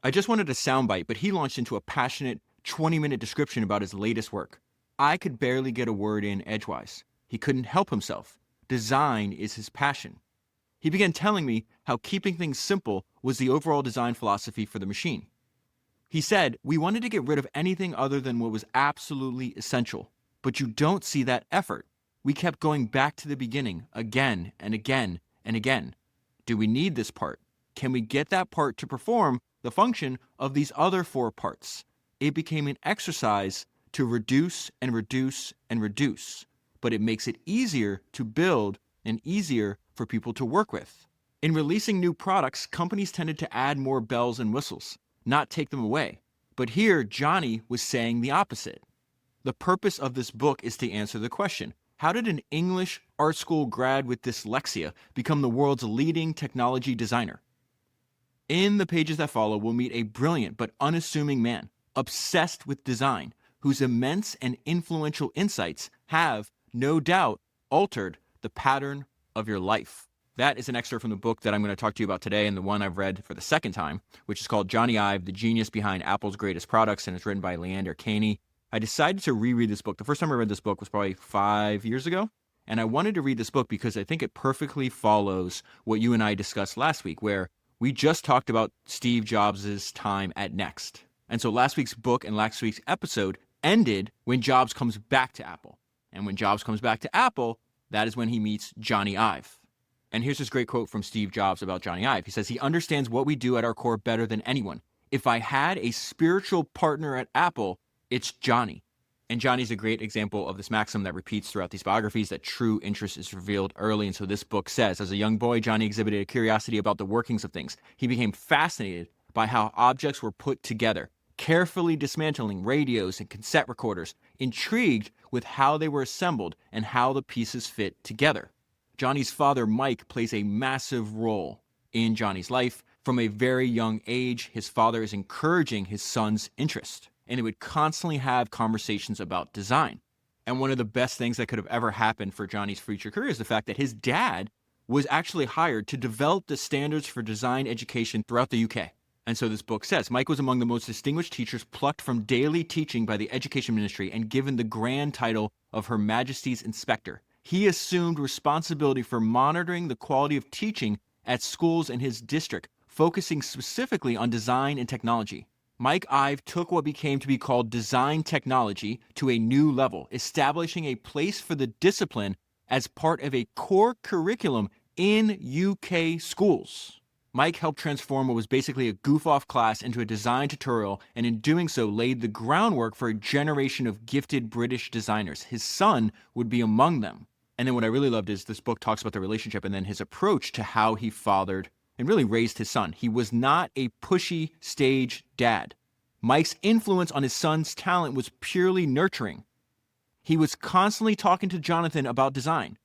I just wanted a soundbite, but he launched into a passionate 20-minute description about his latest work. I could barely get a word in edgewise. He couldn't help himself. Design is his passion. He began telling me how keeping things simple was the overall design philosophy for the machine. He said, we wanted to get rid of anything other than what was absolutely essential, but you don't see that effort. We kept going back to the beginning again and again and again. Do we need this part? Can we get that part to perform the function of these other 4 parts? It became an exercise to reduce and reduce and reduce, but it makes it easier to build and easier for people to work with. In releasing new products, companies tended to add more bells and whistles, not take them away. But here, Jony was saying the opposite. The purpose of this book is to answer the question, how did an English art school grad with dyslexia become the world's leading technology designer? In the pages that follow, we'll meet a brilliant but unassuming man, obsessed with design, whose immense and influential insights have, no doubt, altered the pattern of your life. That is an excerpt from the book that I'm going to talk to you about today, and the one I've read for the second time, which is called Jony Ive, The Genius Behind Apple's Greatest Products, and it's written by Leander Kahney. I decided to reread this book. The first time I read this book was probably 5 years ago, and I wanted to read this book because I think it perfectly follows what you and I discussed last week, where we just talked about Steve Jobs' time at Next. And so last week's book and last week's episode ended when Jobs comes back to Apple. And when Jobs comes back to Apple, that is when he meets Jony Ive. And here's this great quote from Steve Jobs about Jony Ive. He says, he understands what we do at our core better than anyone. If I had a spiritual partner at Apple, it's Jony. And Jony's a great example of this maxim that repeats throughout these biographies, that true interest is revealed early. And so this book says, as a young boy, Jony exhibited a curiosity about the workings of things. He became fascinated by how objects were put together, carefully dismantling radios and cassette recorders, intrigued with how they were assembled and how the pieces fit together. Jony's father, Mike, plays a massive role in Jony's life. From a very young age, his father is encouraging his son's interest, and he would constantly have conversations about design. And one of the best things that could have ever happened for Jony's future career is the fact that his dad was actually hired to develop the standards for design education throughout the UK. And so this book says, Mike was among the most distinguished teachers plucked from daily teaching by the Education Ministry and given the grand title of Her Majesty's Inspector. He assumed responsibility for monitoring the quality of teaching at schools in his district, focusing specifically on design and technology. Mike Ive took what became to be called design technology to a new level, establishing a place for the discipline as part of a core curriculum in UK schools. Mike helped transform what was basically a goof-off class into a design tutorial, and in doing so laid the groundwork for a generation of gifted British designers. His son would be among them. And then what I really loved is this book talks about the relationship and then his approach to how he fathered and really raised his son. He was not a pushy stage dad. Mike's influence on his son's talent was purely nurturing. He was constantly talking to Jonathan about design.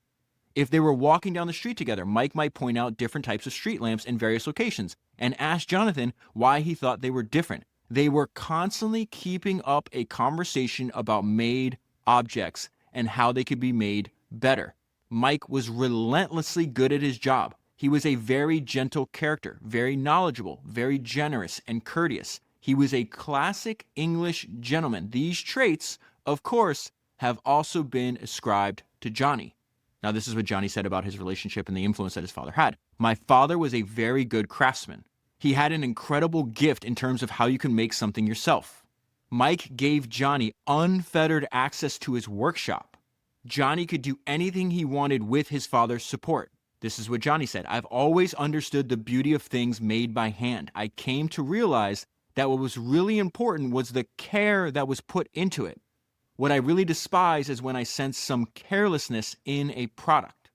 If they were walking down the street together, Mike might point out different types of street lamps in various locations and ask Jonathan why he thought they were different. They were constantly keeping up a conversation about made objects and how they could be made better. Mike was relentlessly good at his job. He was a very gentle character, very knowledgeable, very generous and courteous. He was a classic English gentleman. These traits, of course, have also been ascribed to Jony. Now, this is what Jony said about his relationship and the influence that his father had. My father was a very good craftsman. He had an incredible gift in terms of how you can make something yourself. Mike gave Jony unfettered access to his workshop. Jony could do anything he wanted with his father's support. This is what Jony said. I've always understood the beauty of things made by hand. I came to realize that what was really important was the care that was put into it. What I really despise is when I sense some carelessness in a product.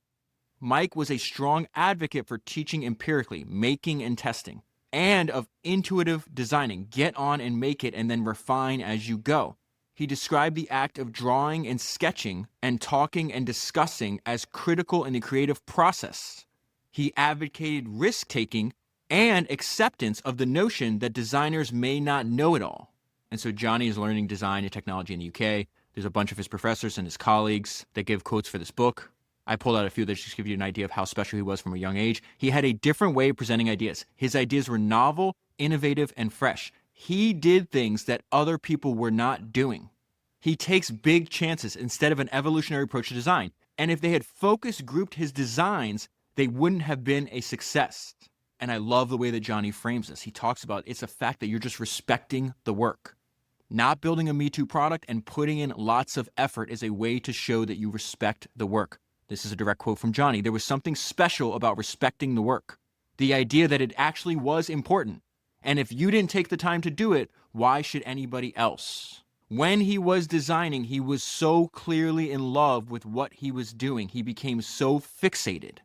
Mike was a strong advocate for teaching empirically, making and testing, and of intuitive designing. Get on and make it and then refine as you go. He described the act of drawing and sketching and talking and discussing as critical in the creative process. He advocated risk-taking and acceptance of the notion that designers may not know it all. And so Jony is learning design and technology in the UK. There's a bunch of his professors and his colleagues that give quotes for this book. I pulled out a few that just give you an idea of how special he was from a young age. He had a different way of presenting ideas. His ideas were novel, innovative, and fresh. He did things that other people were not doing. He takes big chances instead of an evolutionary approach to design. And if they had focus grouped his designs, they wouldn't have been a success. And I love the way that Jony frames this. He talks about it's a fact that you're just respecting the work. Not building a Me Too product and putting in lots of effort is a way to show that you respect the work. This is a direct quote from Jony. There was something special about respecting the work. The idea that it actually was important. And if you didn't take the time to do it, why should anybody else? When he was designing, he was so clearly in love with what he was doing. He became so fixated.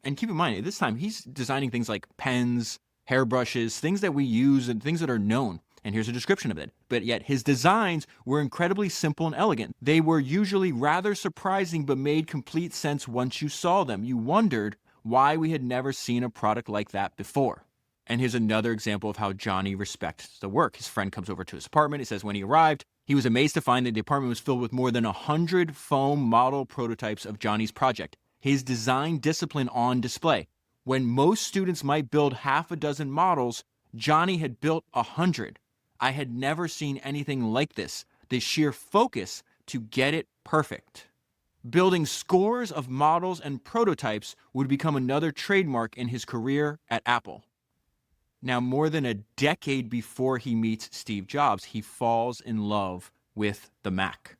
And keep in mind, at this time, he's designing things like pens, hairbrushes, things that we use and things that are known. And here's a description of it. But yet his designs were incredibly simple and elegant. They were usually rather surprising, but made complete sense once you saw them. You wondered why we had never seen a product like that before. And here's another example of how Jony respects the work. His friend comes over to his apartment. It says when he arrived, he was amazed to find that the apartment was filled with more than 100 foam model prototypes of Jony's project. His design discipline on display. When most students might build half a dozen models, Jony had built 100. I had never seen anything like this. The sheer focus to get it perfect. Building scores of models and prototypes would become another trademark in his career at Apple. Now, more than a decade before he meets Steve Jobs, he falls in love with the Mac.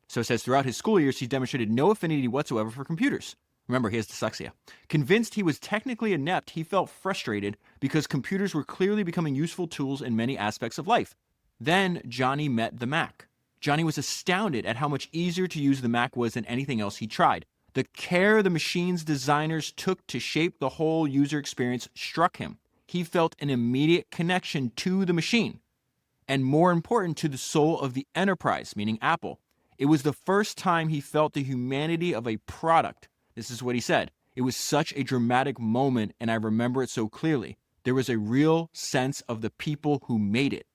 So it says throughout his school years, he demonstrated no affinity whatsoever for computers. Remember, he has dyslexia. Convinced he was technically inept, he felt frustrated because computers were clearly becoming useful tools in many aspects of life. Then Jony met the Mac. Jony was astounded at how much easier to use the Mac was than anything else he tried. The care the machine's designers took to shape the whole user experience struck him. He felt an immediate connection to the machine, and more important, to the soul of the enterprise, meaning Apple. It was the first time he felt the humanity of a product. This is what he said. It was such a dramatic moment, and I remember it so clearly. There was a real sense of the people who made it.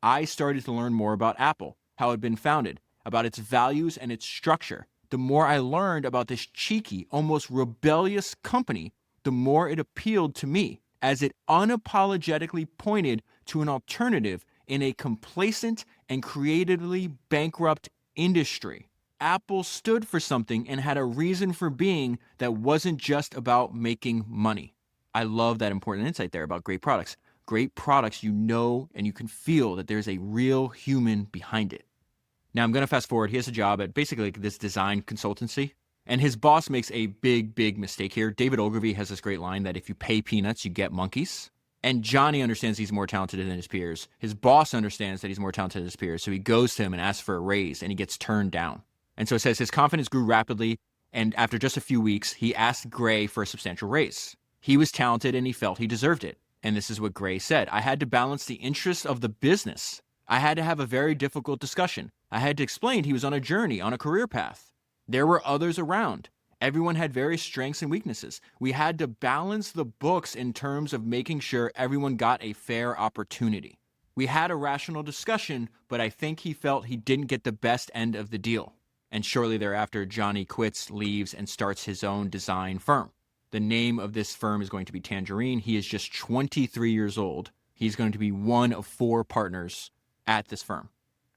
I started to learn more about Apple, how it had been founded, about its values and its structure. The more I learned about this cheeky, almost rebellious company, the more it appealed to me, as it unapologetically pointed to an alternative in a complacent and creatively bankrupt industry. Apple stood for something and had a reason for being that wasn't just about making money. I love that important insight there about great products. Great products, you know, and you can feel that there's a real human behind it. Now I'm going to fast forward. He has a job at basically this design consultancy, and his boss makes a big mistake here. David Ogilvy has this great line that if you pay peanuts, you get monkeys. And Jony understands he's more talented than his peers. His boss understands that he's more talented than his peers, so he goes to him and asks for a raise, and he gets turned down. And so it says his confidence grew rapidly, and after just a few weeks, he asked Gray for a substantial raise. He was talented, and he felt he deserved it. And this is what Gray said. I had to balance the interests of the business. I had to have a very difficult discussion. I had to explain he was on a journey, on a career path. There were others around. Everyone had various strengths and weaknesses. We had to balance the books in terms of making sure everyone got a fair opportunity. We had a rational discussion, but I think he felt he didn't get the best end of the deal. And shortly thereafter, Jony quits, leaves, and starts his own design firm. The name of this firm is going to be Tangerine. He is just 23 years old. He's going to be one of 4 partners at this firm.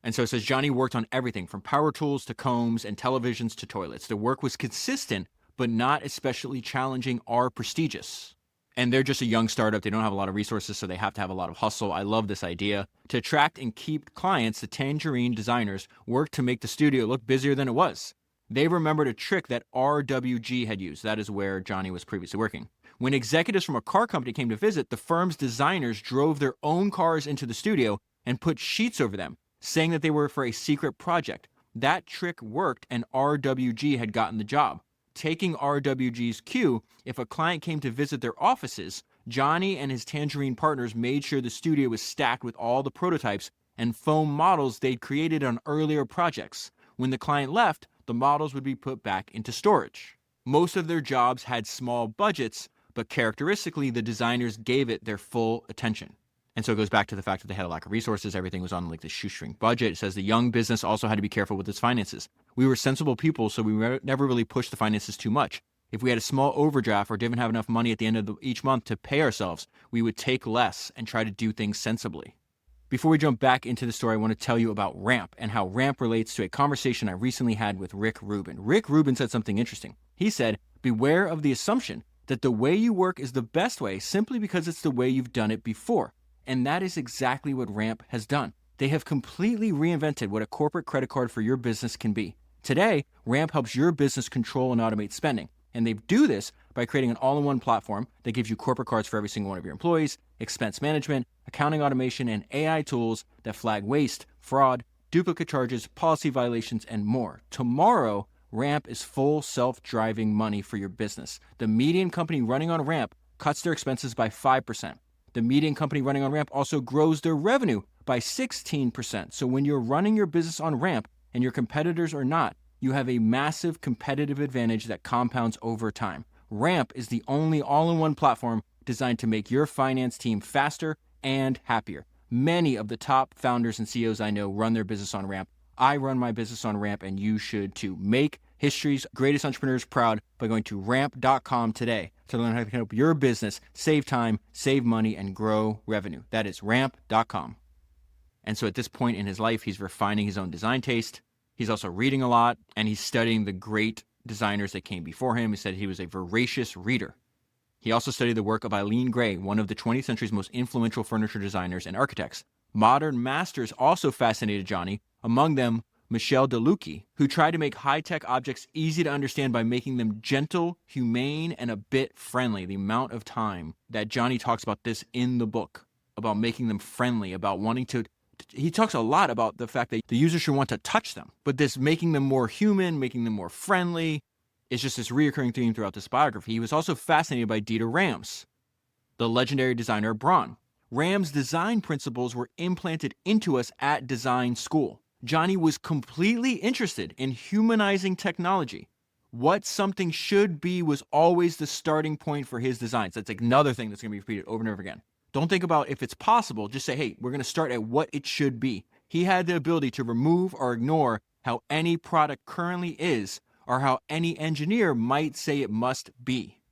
And so it says Jony worked on everything from power tools to combs and televisions to toilets. The work was consistent, but not especially challenging or prestigious. And they're just a young startup. They don't have a lot of resources, so they have to have a lot of hustle. I love this idea. To attract and keep clients, the Tangerine designers worked to make the studio look busier than it was. They remembered a trick that RWG had used. That is where Jony was previously working. When executives from a car company came to visit, the firm's designers drove their own cars into the studio and put sheets over them, saying that they were for a secret project. That trick worked, and RWG had gotten the job. Taking RWG's cue, if a client came to visit their offices, Jony and his Tangerine partners made sure the studio was stacked with all the prototypes and foam models they'd created on earlier projects. When the client left, the models would be put back into storage. Most of their jobs had small budgets, but characteristically, the designers gave it their full attention. And so it goes back to the fact that they had a lack of resources. Everything was on like the shoestring budget. It says the young business also had to be careful with its finances. We were sensible people, so we never really pushed the finances too much. If we had a small overdraft or didn't have enough money at the end of each month to pay ourselves, we would take less and try to do things sensibly. Before we jump back into the story, I want to tell you about Ramp and how Ramp relates to a conversation I recently had with Rick Rubin. Rick Rubin said something interesting. He said, beware of the assumption that the way you work is the best way simply because it's the way you've done it before. And that is exactly what Ramp has done. They have completely reinvented what a corporate credit card for your business can be. Today, Ramp helps your business control and automate spending. And they do this by creating an all-in-one platform that gives you corporate cards for every single one of your employees, expense management, accounting automation, and AI tools that flag waste, fraud, duplicate charges, policy violations, and more. Tomorrow, Ramp is full self-driving money for your business. The median company running on Ramp cuts their expenses by 5%. The median company running on Ramp also grows their revenue by 16%. So when you're running your business on Ramp and your competitors are not, you have a massive competitive advantage that compounds over time. Ramp is the only all-in-one platform designed to make your finance team faster and happier. Many of the top founders and CEOs I know run their business on Ramp. I run my business on Ramp, and you should too. Make history's greatest entrepreneurs proud by going to ramp.com today to learn how to help your business save time, save money, and grow revenue. That is ramp.com. And so at this point in his life, he's refining his own design taste. He's also reading a lot, and he's studying the great designers that came before him. He said he was a voracious reader. He also studied the work of Eileen Gray, one of the 20th century's most influential furniture designers and architects. Modern masters also fascinated Jony, among them Michel de Lucchi, who tried to make high-tech objects easy to understand by making them gentle, humane, and a bit friendly. The amount of time that Jony talks about this in the book, about making them friendly, about wanting to... He talks a lot about the fact that the user should want to touch them, but this making them more human, making them more friendly, is just this recurring theme throughout this biography. He was also fascinated by Dieter Rams, the legendary designer of Braun. Rams' design principles were implanted into us at design school. Jony was completely interested in humanizing technology. What something should be was always the starting point for his designs. That's another thing that's going to be repeated over and over again. Don't think about if it's possible. Just say, hey, we're going to start at what it should be. He had the ability to remove or ignore how any product currently is or how any engineer might say it must be.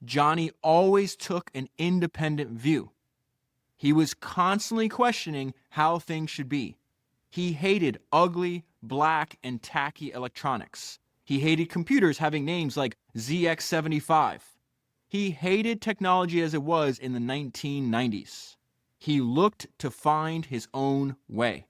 Jony always took an independent view. He was constantly questioning how things should be. He hated ugly, black, and tacky electronics. He hated computers having names like ZX75. He hated technology as it was in the 1990s. He looked to find his own way.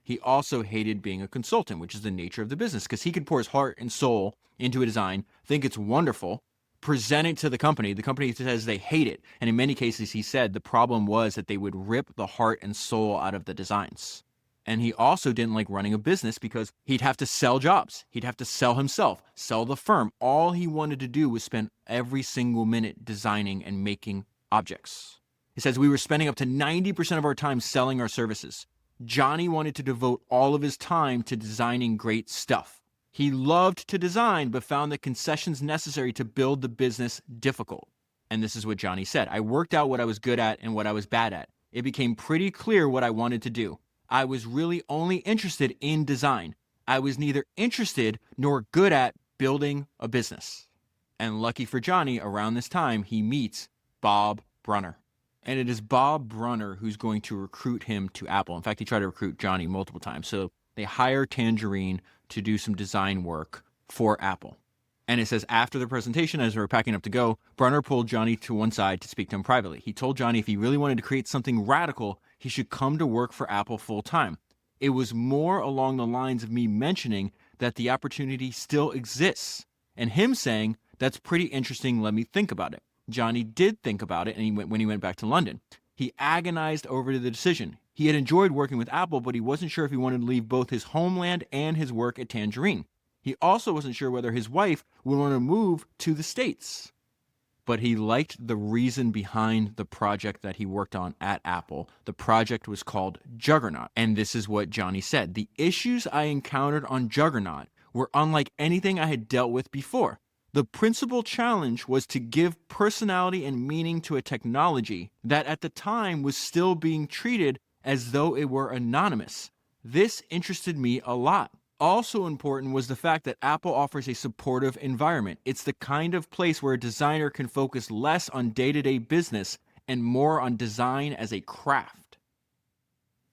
He also hated being a consultant, which is the nature of the business, because he could pour his heart and soul into a design, think it's wonderful, present it to the company. The company says they hate it. And in many cases, he said the problem was that they would rip the heart and soul out of the designs. And he also didn't like running a business because he'd have to sell jobs. He'd have to sell himself, sell the firm. All he wanted to do was spend every single minute designing and making objects. He says we were spending up to 90% of our time selling our services. Jony wanted to devote all of his time to designing great stuff. He loved to design, but found the concessions necessary to build the business difficult. And this is what Jony said. I worked out what I was good at and what I was bad at. It became pretty clear what I wanted to do. I was really only interested in design. I was neither interested nor good at building a business. And lucky for Jony, around this time, he meets Bob Brunner. And it is Bob Brunner who's going to recruit him to Apple. In fact, he tried to recruit Jony multiple times. So they hire Tangerine to do some design work for Apple. And it says after the presentation, as we were packing up to go, Brunner pulled Jony to one side to speak to him privately. He told Jony if he really wanted to create something radical, he should come to work for Apple full time. It was more along the lines of me mentioning that the opportunity still exists, and him saying, that's pretty interesting, let me think about it. Jony did think about it, and when he went back to London. He agonized over the decision. He had enjoyed working with Apple, but he wasn't sure if he wanted to leave both his homeland and his work at Tangerine. He also wasn't sure whether his wife would want to move to the States. But he liked the reason behind the project that he worked on at Apple. The project was called Juggernaut. And this is what Jony said. The issues I encountered on Juggernaut were unlike anything I had dealt with before. The principal challenge was to give personality and meaning to a technology that at the time was still being treated as though it were anonymous. This interested me a lot. Also important was the fact that Apple offers a supportive environment. It's the kind of place where a designer can focus less on day-to-day business and more on design as a craft.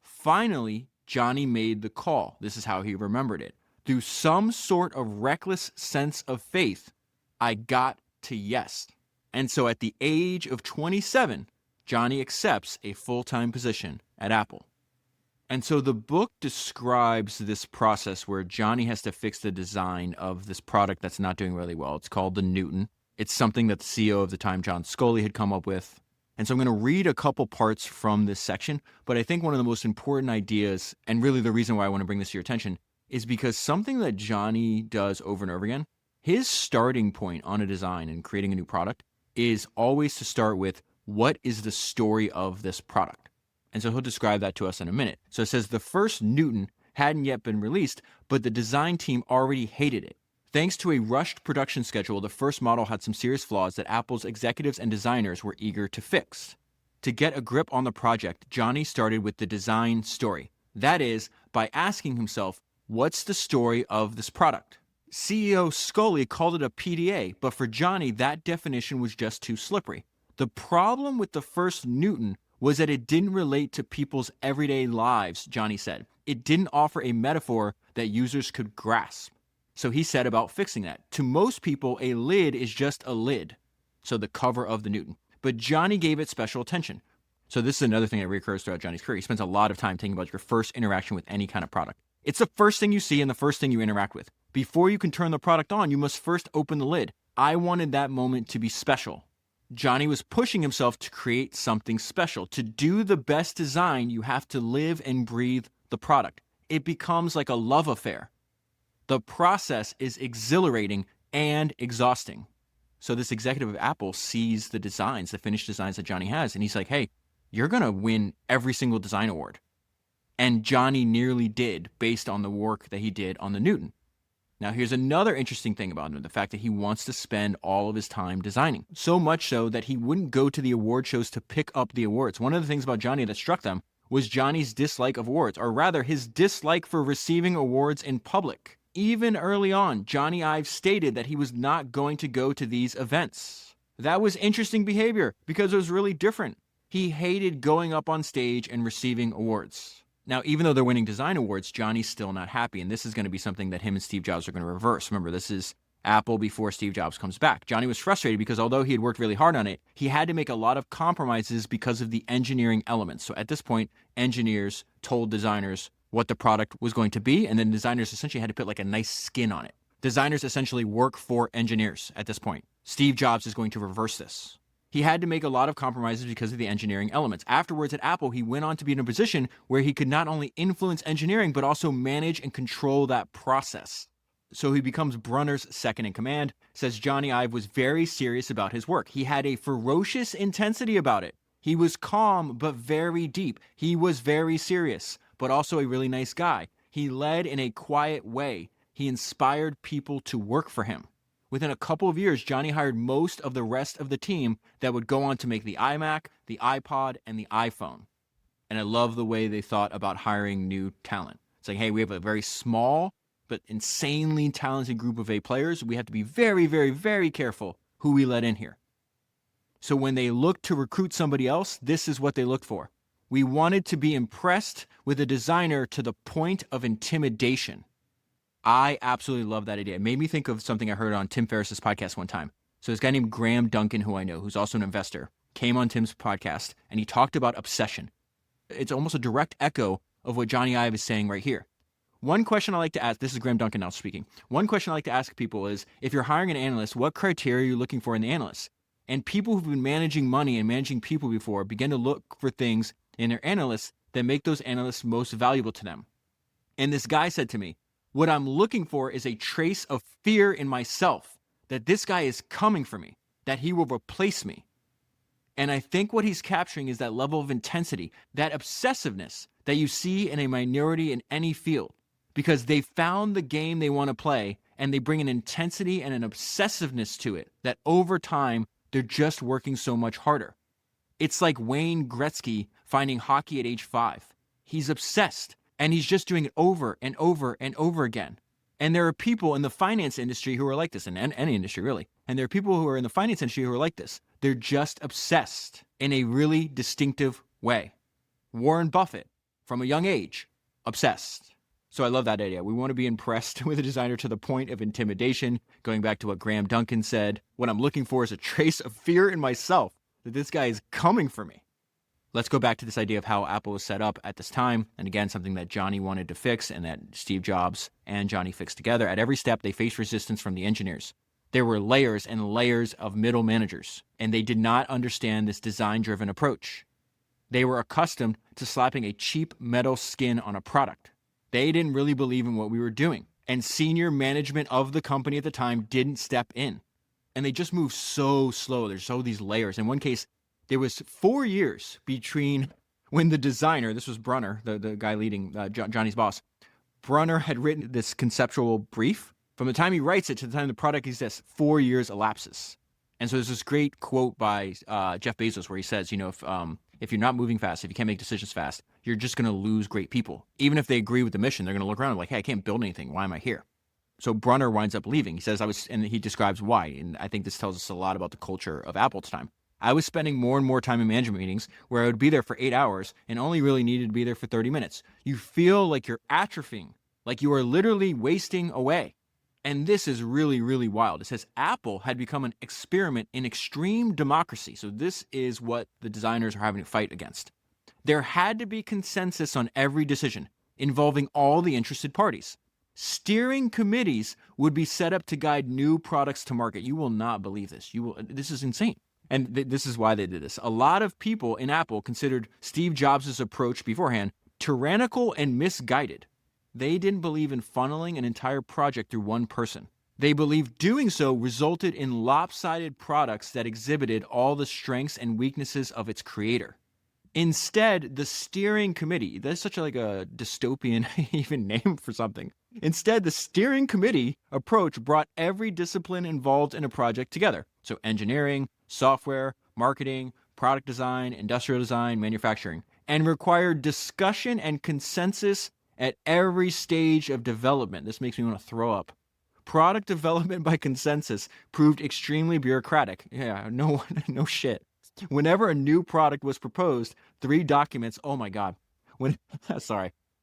Finally, Jony made the call. This is how he remembered it. Through some sort of reckless sense of faith, I got to yes. And so at the age of 27, Jony accepts a full-time position at Apple. And so the book describes this process where Jony has to fix the design of this product that's not doing really well. It's called the Newton. It's something that the CEO of the time, John Scully, had come up with. And so I'm going to read a couple parts from this section, but I think one of the most important ideas, and really the reason why I want to bring this to your attention, is because something that Jony does over and over again, his starting point on a design and creating a new product is always to start with, what is the story of this product? And so he'll describe that to us in a minute. So it says the first Newton hadn't yet been released, but the design team already hated it. Thanks to a rushed production schedule, the first model had some serious flaws that Apple's executives and designers were eager to fix. To get a grip on the project, Jony started with the design story. That is, by asking himself, what's the story of this product? CEO Scully called it a PDA, but for Jony, that definition was just too slippery. The problem with the first Newton was that it didn't relate to people's everyday lives, Jony said. It didn't offer a metaphor that users could grasp. So he set about fixing that. To most people, a lid is just a lid, so the cover of the Newton. But Jony gave it special attention. So this is another thing that recurs throughout Jony's career. He spends a lot of time thinking about your first interaction with any kind of product. It's the first thing you see and the first thing you interact with. Before you can turn the product on, you must first open the lid. I wanted that moment to be special. Jony was pushing himself to create something special. To do the best design, you have to live and breathe the product. It becomes like a love affair. The process is exhilarating and exhausting. So this executive of Apple sees the designs, the finished designs that Jony has, and he's like, hey, you're going to win every single design award. And Jony nearly did based on the work that he did on the Newton. Now, here's another interesting thing about him, the fact that he wants to spend all of his time designing. So much so that he wouldn't go to the award shows to pick up the awards. One of the things about Jony that struck them was Jony's dislike of awards, or rather his dislike for receiving awards in public. Even early on, Jony Ive stated that he was not going to go to these events. That was interesting behavior because it was really different. He hated going up on stage and receiving awards. Now, even though they're winning design awards, Jony's still not happy, and this is going to be something that him and Steve Jobs are going to reverse. Remember, this is Apple before Steve Jobs comes back. Jony was frustrated because although he had worked really hard on it, he had to make a lot of compromises because of the engineering elements. So at this point, engineers told designers what the product was going to be, and then designers essentially had to put like a nice skin on it. Designers essentially work for engineers at this point. Steve Jobs is going to reverse this. He had to make a lot of compromises because of the engineering elements. Afterwards at Apple, he went on to be in a position where he could not only influence engineering, but also manage and control that process. So he becomes Brunner's second in command. Says Jony Ive was very serious about his work. He had a ferocious intensity about it. He was calm, but very deep. He was very serious, but also a really nice guy. He led in a quiet way. He inspired people to work for him. Within a couple of years, Jony hired most of the rest of the team that would go on to make the iMac, the iPod, and the iPhone. And I love the way they thought about hiring new talent. It's like, hey, we have a very small but insanely talented group of A players. We have to be very, very, very careful who we let in here. So when they looked to recruit somebody else, this is what they looked for. We wanted to be impressed with a designer to the point of intimidation. I absolutely love that idea. It made me think of something I heard on Tim Ferriss's podcast one time. So this guy named Graham Duncan, who I know, who's also an investor, came on Tim's podcast, and he talked about obsession. It's almost a direct echo of what Jony Ive is saying right here. One question I like to ask, this is Graham Duncan now speaking. One question I like to ask people is, if you're hiring an analyst, what criteria are you looking for in the analyst? And people who've been managing money and managing people before begin to look for things in their analysts that make those analysts most valuable to them. And this guy said to me, what I'm looking for is a trace of fear in myself, that this guy is coming for me, that he will replace me. And I think what he's capturing is that level of intensity, that obsessiveness that you see in a minority in any field, because they found the game they want to play and they bring an intensity and an obsessiveness to it that over time, they're just working so much harder. It's like Wayne Gretzky finding hockey at age 5. He's obsessed. And he's just doing it over and over and over again. And there are people in the finance industry who are like this, in any industry really. And there are people who are in the finance industry who are like this. They're just obsessed in a really distinctive way. Warren Buffett, from a young age, obsessed. So I love that idea. We want to be impressed with a designer to the point of intimidation. Going back to what Graham Duncan said, what I'm looking for is a trace of fear in myself that this guy is coming for me. Let's go back to this idea of how Apple was set up at this time. And again, something that Jony wanted to fix and that Steve Jobs and Jony fixed together. At every step, they faced resistance from the engineers. There were layers and layers of middle managers, and they did not understand this design-driven approach. They were accustomed to slapping a cheap metal skin on a product. They didn't really believe in what we were doing. And senior management of the company at the time didn't step in. And they just moved so slow. There's so these layers. In one case, there was 4 years between when the designer, this was Brunner, the guy leading Jony's boss, Brunner had written this conceptual brief. From the time he writes it to the time the product exists, 4 years elapses. And so there's this great quote by Jeff Bezos where he says, if you're not moving fast, if you can't make decisions fast, you're just going to lose great people. Even if they agree with the mission, they're going to look around and like, hey, I can't build anything. Why am I here? So Brunner winds up leaving. He says, and he describes why. And I think this tells us a lot about the culture of Apple at the time. I was spending more and more time in management meetings where I would be there for 8 hours and only really needed to be there for 30 minutes. You feel like you're atrophying, like you are literally wasting away. And this is really, really wild. It says Apple had become an experiment in extreme democracy. So this is what the designers are having to fight against. There had to be consensus on every decision involving all the interested parties. Steering committees would be set up to guide new products to market. You will not believe this. This is insane. And this is why they did this. A lot of people in Apple considered Steve Jobs' approach beforehand tyrannical and misguided. They didn't believe in funneling an entire project through one person. They believed doing so resulted in lopsided products that exhibited all the strengths and weaknesses of its creator. Instead, the steering committee, that's such a dystopian even name for something. Instead, the steering committee approach brought every discipline involved in a project together. So engineering, software, marketing, product design, industrial design, manufacturing, and required discussion and consensus at every stage of development. This makes me want to throw up. Product development by consensus proved extremely bureaucratic. Yeah, no shit. Whenever a new product was proposed, 3 documents, oh my God.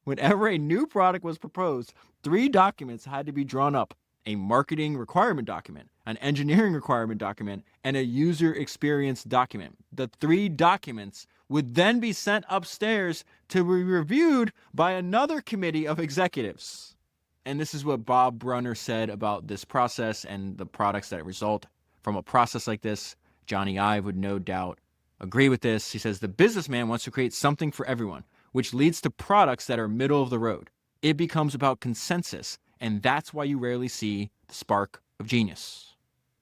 Whenever a new product was proposed, 3 documents had to be drawn up. A marketing requirement document, an engineering requirement document, and a user experience document. The 3 documents would then be sent upstairs to be reviewed by another committee of executives. And this is what Bob Brunner said about this process and the products that result from a process like this. Jony Ive would no doubt agree with this. He says, the businessman wants to create something for everyone, which leads to products that are middle of the road. It becomes about consensus, and that's why you rarely see the spark of genius.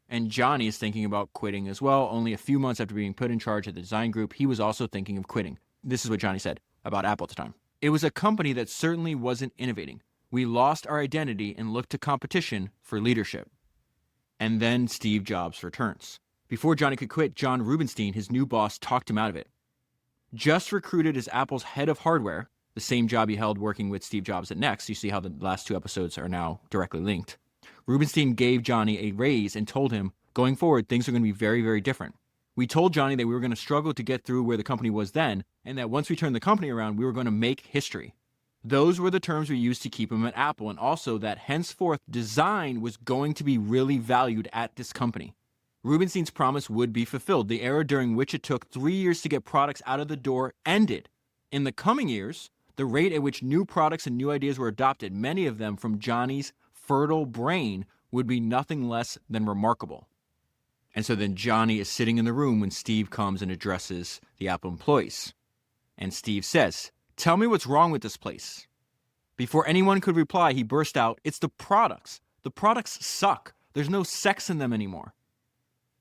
And Jony is thinking about quitting as well. Only a few months after being put in charge of the design group, he was also thinking of quitting. This is what Jony said about Apple at the time. It was a company that certainly wasn't innovating. We lost our identity and looked to competition for leadership. And then Steve Jobs returns. Before Jony could quit, John Rubinstein, his new boss, talked him out of it. Just recruited as Apple's head of hardware, the same job he held working with Steve Jobs at Next. You see how the last 2 episodes are now directly linked. Rubinstein gave Jony a raise and told him, going forward, things are going to be very, very different. We told Jony that we were going to struggle to get through where the company was then, and that once we turned the company around, we were going to make history. Those were the terms we used to keep him at Apple, and also that henceforth design was going to be really valued at this company. Rubinstein's promise would be fulfilled. The era during which it took 3 years to get products out of the door ended. In the coming years, the rate at which new products and new ideas were adopted, many of them from Jony's fertile brain, would be nothing less than remarkable. And so then Jony is sitting in the room when Steve comes and addresses the Apple employees. And Steve says, "Tell me what's wrong with this place." Before anyone could reply, he burst out, "It's the products. The products suck. There's no sex in them anymore."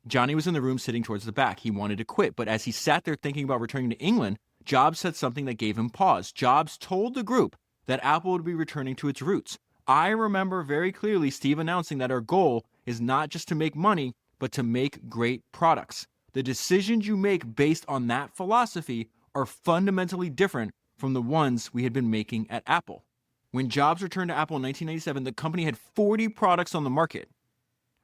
Jony was in the room sitting towards the back. He wanted to quit, but as he sat there thinking about returning to England, Jobs said something that gave him pause. Jobs told the group that Apple would be returning to its roots. I remember very clearly Steve announcing that our goal is not just to make money, but to make great products. The decisions you make based on that philosophy are fundamentally different from the ones we had been making at Apple. When Jobs returned to Apple in 1997, the company had 40 products on the market.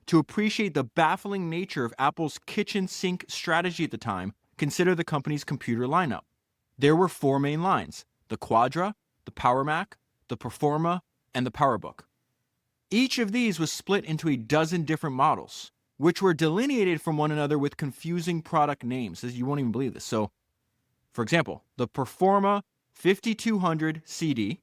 To appreciate the baffling nature of Apple's kitchen sink strategy at the time, consider the company's computer lineup. There were 4 main lines: the Quadra, the Power Mac, the Performa, and the PowerBook. Each of these was split into a dozen different models, which were delineated from one another with confusing product names. You won't even believe this. So, for example, the Performa 5200 CD,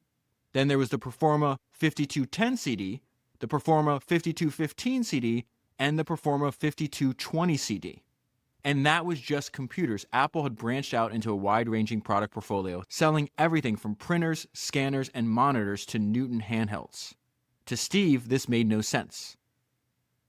then there was the Performa 5210 CD, the Performa 5215 CD, and the Performa 5220 CD. And that was just computers. Apple had branched out into a wide-ranging product portfolio, selling everything from printers, scanners, and monitors to Newton handhelds. To Steve, this made no sense.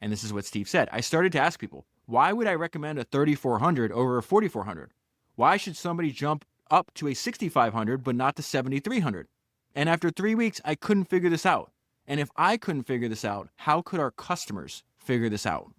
And this is what Steve said. I started to ask people, why would I recommend a 3400 over a 4400? Why should somebody jump up to a 6500 but not to 7300? And after 3 weeks, I couldn't figure this out. And if I couldn't figure this out, how could our customers figure this out?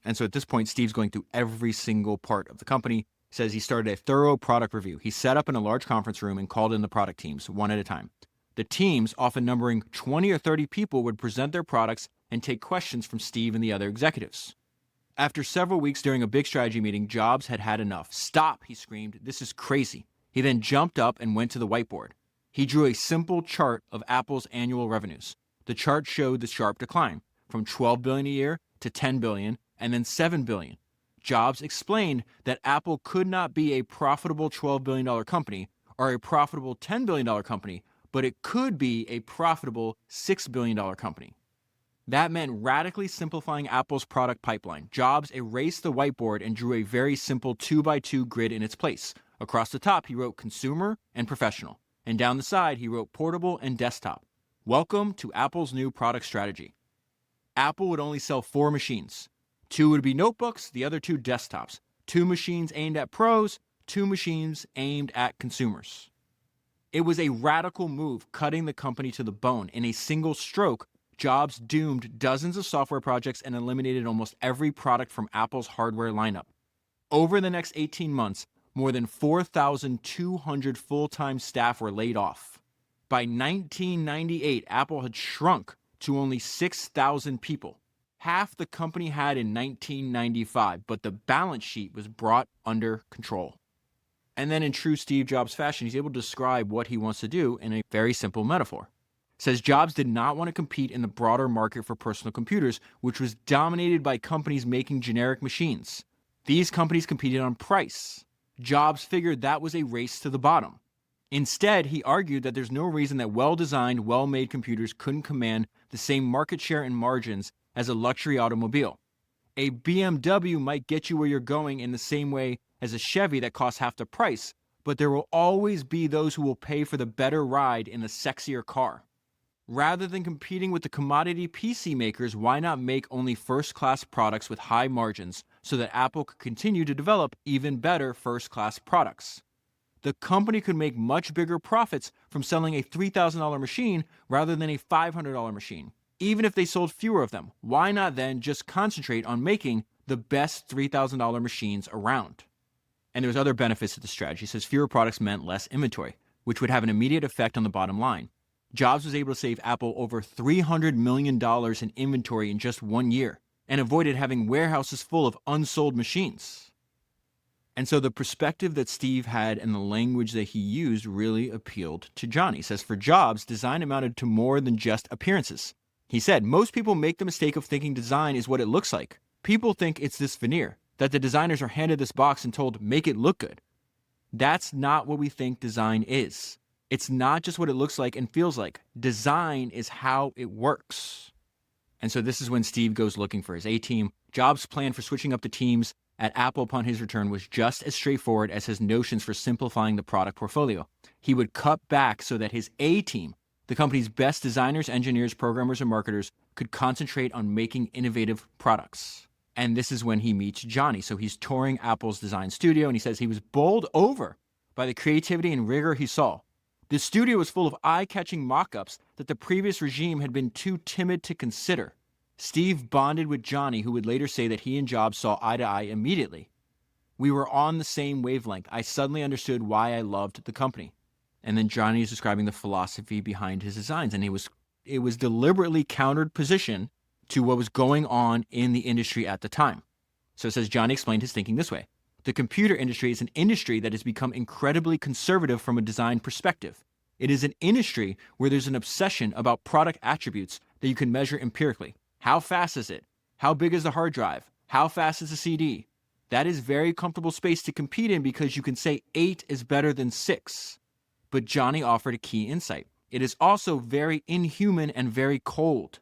And so at this point, Steve's going through every single part of the company. He says he started a thorough product review. He set up in a large conference room and called in the product teams one at a time. The teams, often numbering 20 or 30 people, would present their products and take questions from Steve and the other executives. After several weeks during a big strategy meeting, Jobs had had enough. Stop, he screamed. This is crazy. He then jumped up and went to the whiteboard. He drew a simple chart of Apple's annual revenues. The chart showed the sharp decline from $12 billion a year to $10 billion and then $7 billion. Jobs explained that Apple could not be a profitable $12 billion company or a profitable $10 billion company, but it could be a profitable $6 billion company. That meant radically simplifying Apple's product pipeline. Jobs erased the whiteboard and drew a very simple 2x2 grid in its place. Across the top, he wrote consumer and professional. And down the side, he wrote portable and desktop. Welcome to Apple's new product strategy. Apple would only sell 4 machines. 2 would be notebooks, the other 2 desktops. 2 machines aimed at pros, 2 machines aimed at consumers. It was a radical move, cutting the company to the bone. In a single stroke, Jobs doomed dozens of software projects and eliminated almost every product from Apple's hardware lineup. Over the next 18 months, more than 4,200 full-time staff were laid off. By 1998, Apple had shrunk to only 6,000 people, half the company had in 1995, but the balance sheet was brought under control. And then in true Steve Jobs fashion, he's able to describe what he wants to do in a very simple metaphor. Says Jobs did not want to compete in the broader market for personal computers, which was dominated by companies making generic machines. These companies competed on price. Jobs figured that was a race to the bottom. Instead, he argued that there's no reason that well-designed, well-made computers couldn't command the same market share and margins as a luxury automobile. A BMW might get you where you're going in the same way as a Chevy that costs half the price, but there will always be those who will pay for the better ride in the sexier car. Rather than competing with the commodity PC makers, why not make only first-class products with high margins so that Apple could continue to develop even better first-class products? The company could make much bigger profits from selling a $3,000 machine rather than a $500 machine. Even if they sold fewer of them, why not then just concentrate on making the best $3,000 machines around? And there's other benefits to the strategy. It says fewer products meant less inventory, which would have an immediate effect on the bottom line. Jobs was able to save Apple over $300 million in inventory in just 1 year and avoided having warehouses full of unsold machines. And so the perspective that Steve had and the language that he used really appealed to Jony. He says, for Jobs, design amounted to more than just appearances. He said, most people make the mistake of thinking design is what it looks like. People think it's this veneer, that the designers are handed this box and told, make it look good. That's not what we think design is. It's not just what it looks like and feels like. Design is how it works. And so this is when Steve goes looking for his A-team. Jobs' plan for switching up the teams at Apple upon his return was just as straightforward as his notions for simplifying the product portfolio. He would cut back so that his A-team, the company's best designers, engineers, programmers, and marketers, could concentrate on making innovative products. And this is when he meets Jony. So he's touring Apple's design studio, and he says he was bowled over by the creativity and rigor he saw. The studio was full of eye-catching mock-ups that the previous regime had been too timid to consider. Steve bonded with Jony, who would later say that he and Jobs saw eye to eye immediately. We were on the same wavelength. I suddenly understood why I loved the company. And then Jony is describing the philosophy behind his designs. And it was deliberately countered position to what was going on in the industry at the time. So it says Jony explained his thinking this way. The computer industry is an industry that has become incredibly conservative from a design perspective. It is an industry where there's an obsession about product attributes that you can measure empirically. How fast is it? How big is the hard drive? How fast is the CD? That is very comfortable space to compete in because you can say 8 is better than 6. But Jony offered a key insight. It is also very inhuman and very cold.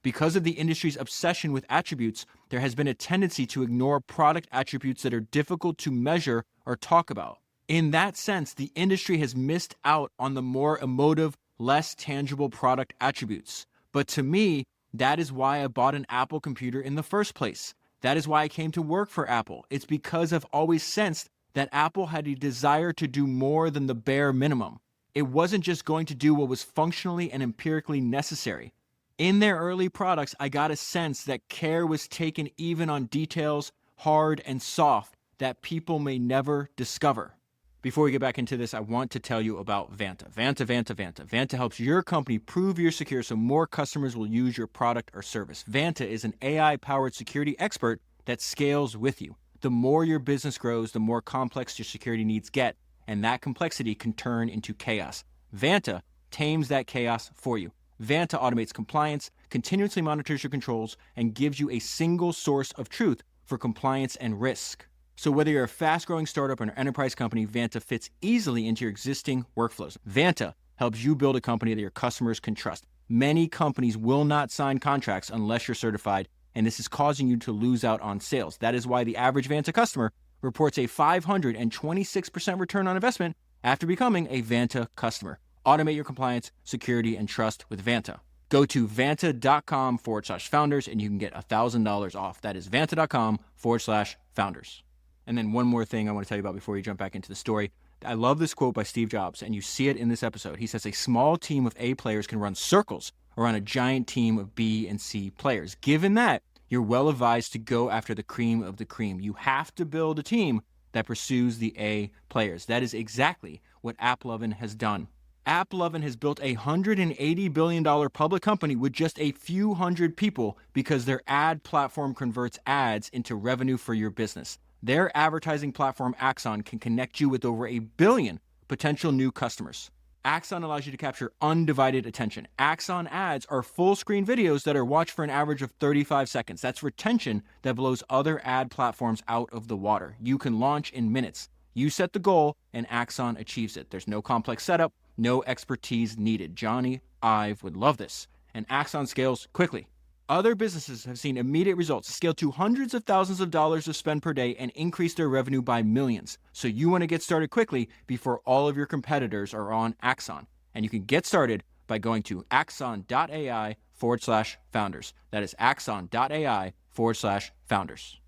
Because of the industry's obsession with attributes, there has been a tendency to ignore product attributes that are difficult to measure or talk about. In that sense, the industry has missed out on the more emotive, less tangible product attributes. But to me, that is why I bought an Apple computer in the first place. That is why I came to work for Apple. It's because I've always sensed that Apple had a desire to do more than the bare minimum. It wasn't just going to do what was functionally and empirically necessary. In their early products, I got a sense that care was taken even on details, hard and soft, that people may never discover. Before we get back into this, I want to tell you about Vanta. Vanta helps your company prove you're secure so more customers will use your product or service. Vanta is an AI-powered security expert that scales with you. The more your business grows, the more complex your security needs get, and that complexity can turn into chaos. Vanta tames that chaos for you. Vanta automates compliance, continuously monitors your controls, and gives you a single source of truth for compliance and risk. So whether you're a fast-growing startup or an enterprise company, Vanta fits easily into your existing workflows. Vanta helps you build a company that your customers can trust. Many companies will not sign contracts unless you're certified, and this is causing you to lose out on sales. That is why the average Vanta customer reports a 526% return on investment after becoming a Vanta customer. Automate your compliance, security, and trust with Vanta. Go to vanta.com/founders and you can get $1,000 off. That is vanta.com/founders. And then one more thing I want to tell you about before we jump back into the story. I love this quote by Steve Jobs, and you see it in this episode. He says, a small team of A players can run circles around a giant team of B and C players. Given that, you're well advised to go after the cream of the cream. You have to build a team that pursues the A players. That is exactly what AppLovin has done. AppLovin has built a $180 billion public company with just a few hundred people because their ad platform converts ads into revenue for your business. Their advertising platform, Axon, can connect you with over 1 billion potential new customers. Axon allows you to capture undivided attention. Axon ads are full-screen videos that are watched for an average of 35 seconds. That's retention that blows other ad platforms out of the water. You can launch in minutes. You set the goal, and Axon achieves it. There's no complex setup, no expertise needed. Jony Ive would love this. And Axon scales quickly. Other businesses have seen immediate results, scale to hundreds of thousands of dollars of spend per day, and increase their revenue by millions. So you want to get started quickly before all of your competitors are on Axon. And you can get started by going to axon.ai/founders. That is axon.ai/founders.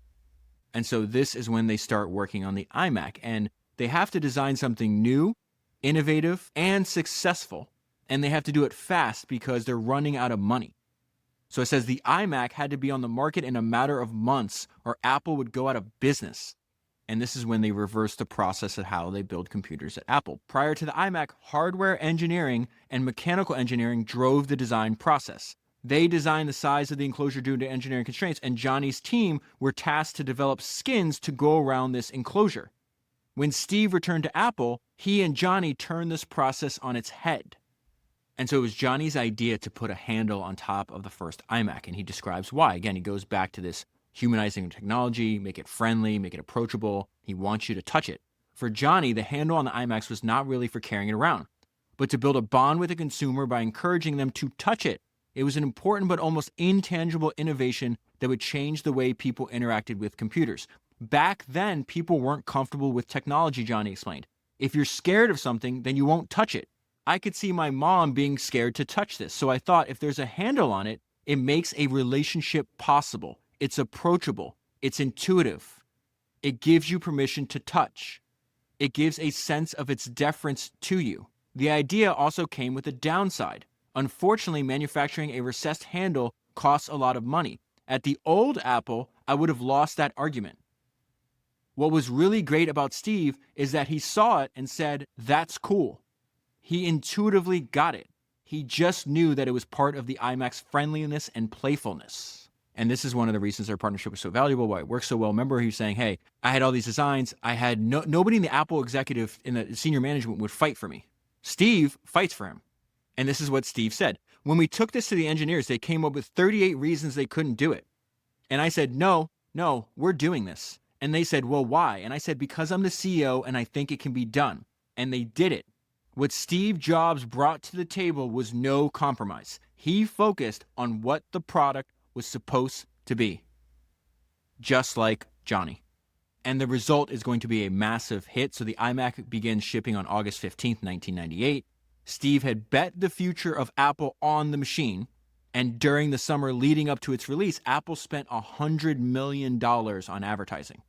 And so this is when they start working on the iMac. And they have to design something new, innovative, and successful. And they have to do it fast because they're running out of money. So it says the iMac had to be on the market in a matter of months or Apple would go out of business. And this is when they reversed the process of how they build computers at Apple. Prior to the iMac, hardware engineering and mechanical engineering drove the design process. They designed the size of the enclosure due to engineering constraints, and Jony's team were tasked to develop skins to go around this enclosure. When Steve returned to Apple, he and Jony turned this process on its head. And so it was Jony's idea to put a handle on top of the first iMac, and he describes why. Again, he goes back to this humanizing technology, make it friendly, make it approachable. He wants you to touch it. For Jony, the handle on the iMacs was not really for carrying it around, but to build a bond with the consumer by encouraging them to touch it. It was an important but almost intangible innovation that would change the way people interacted with computers. Back then, people weren't comfortable with technology, Jony explained. If you're scared of something, then you won't touch it. I could see my mom being scared to touch this. So I thought if there's a handle on it, it makes a relationship possible. It's approachable. It's intuitive. It gives you permission to touch. It gives a sense of its deference to you. The idea also came with a downside. Unfortunately, manufacturing a recessed handle costs a lot of money. At the old Apple, I would have lost that argument. What was really great about Steve is that he saw it and said, that's cool. He intuitively got it. He just knew that it was part of the iMac's friendliness and playfulness. And this is one of the reasons their partnership was so valuable, why it works so well. Remember, he was saying, hey, I had all these designs. I had nobody in the Apple executive, in the senior management would fight for me. Steve fights for him. And this is what Steve said. When we took this to the engineers, they came up with 38 reasons they couldn't do it. And I said, no, we're doing this. And they said, well, why? And I said, because I'm the CEO and I think it can be done. And they did it. What Steve Jobs brought to the table was no compromise. He focused on what the product was supposed to be. Just like Jony. And the result is going to be a massive hit. So the iMac begins shipping on August 15th, 1998. Steve had bet the future of Apple on the machine. And during the summer leading up to its release, Apple spent $100 million on advertising.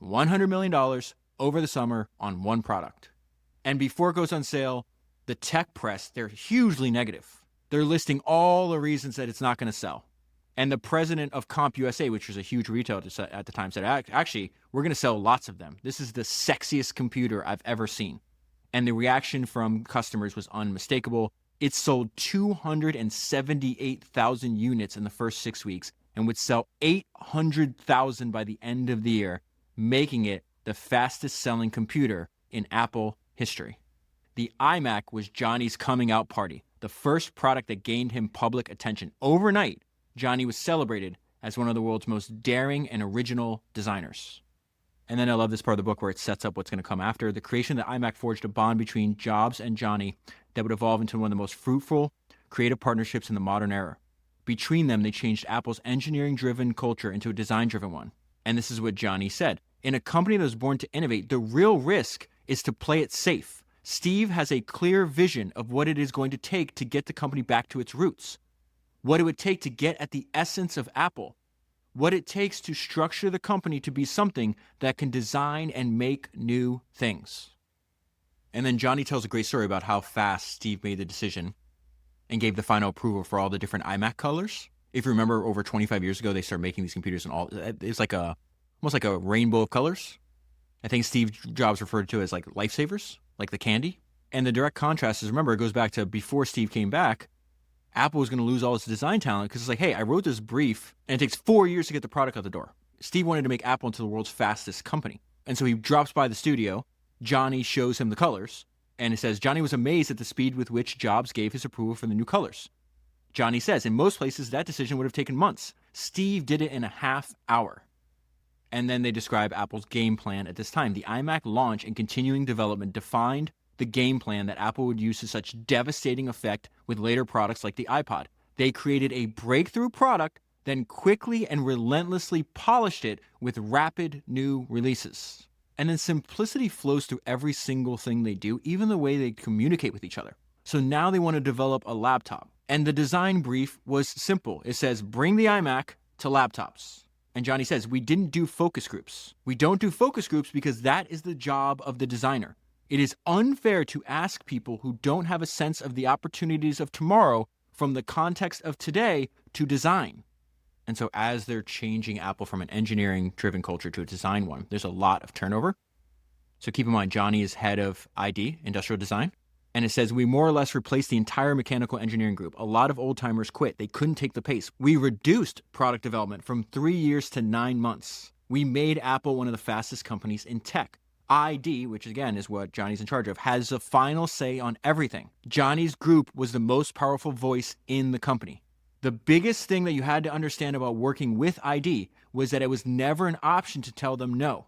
$100 million over the summer on one product. And before it goes on sale, the tech press, they're hugely negative. They're listing all the reasons that it's not going to sell. And the president of CompUSA, which was a huge retailer at the time, said, actually, we're going to sell lots of them. This is the sexiest computer I've ever seen. And the reaction from customers was unmistakable. It sold 278,000 units in the first 6 weeks and would sell 800,000 by the end of the year, making it the fastest selling computer in Apple history. The iMac was Jony's coming out party, the first product that gained him public attention. Overnight, Jony was celebrated as one of the world's most daring and original designers. And then I love this part of the book where it sets up what's going to come after. The creation of the iMac forged a bond between Jobs and Jony that would evolve into one of the most fruitful, creative partnerships in the modern era. Between them, they changed Apple's engineering-driven culture into a design-driven one. And this is what Jony said. In a company that was born to innovate, the real risk is to play it safe. Steve has a clear vision of what it is going to take to get the company back to its roots, what it would take to get at the essence of Apple, what it takes to structure the company to be something that can design and make new things. And then Jony tells a great story about how fast Steve made the decision and gave the final approval for all the different iMac colors. If you remember, over 25 years ago, they started making these computers in it's like almost like a rainbow of colors. I think Steve Jobs referred to it as like lifesavers, like the candy. And the direct contrast is, remember, it goes back to before Steve came back, Apple was going to lose all its design talent because it's like, hey, I wrote this brief and it takes 4 years to get the product out the door. Steve wanted to make Apple into the world's fastest company. And so he drops by the studio. Jony shows him the colors. And it says, Jony was amazed at the speed with which Jobs gave his approval for the new colors. Jony says, in most places, that decision would have taken months. Steve did it in a half hour. And then they describe Apple's game plan at this time. The iMac launch and continuing development defined the game plan that Apple would use to such devastating effect with later products like the iPod. They created a breakthrough product, then quickly and relentlessly polished it with rapid new releases. And then simplicity flows through every single thing they do, even the way they communicate with each other. So now they want to develop a laptop. And the design brief was simple. It says, bring the iMac to laptops. And Jony says, we didn't do focus groups. We don't do focus groups because that is the job of the designer. It is unfair to ask people who don't have a sense of the opportunities of tomorrow from the context of today to design. And so as they're changing Apple from an engineering-driven culture to a design one, there's a lot of turnover. So keep in mind, Jony is head of ID, industrial design. And it says, we more or less replaced the entire mechanical engineering group. A lot of old-timers quit. They couldn't take the pace. We reduced product development from 3 years to 9 months. We made Apple one of the fastest companies in tech. ID, which again is what Jony's in charge of, has the final say on everything. Jony's group was the most powerful voice in the company. The biggest thing that you had to understand about working with ID was that it was never an option to tell them no.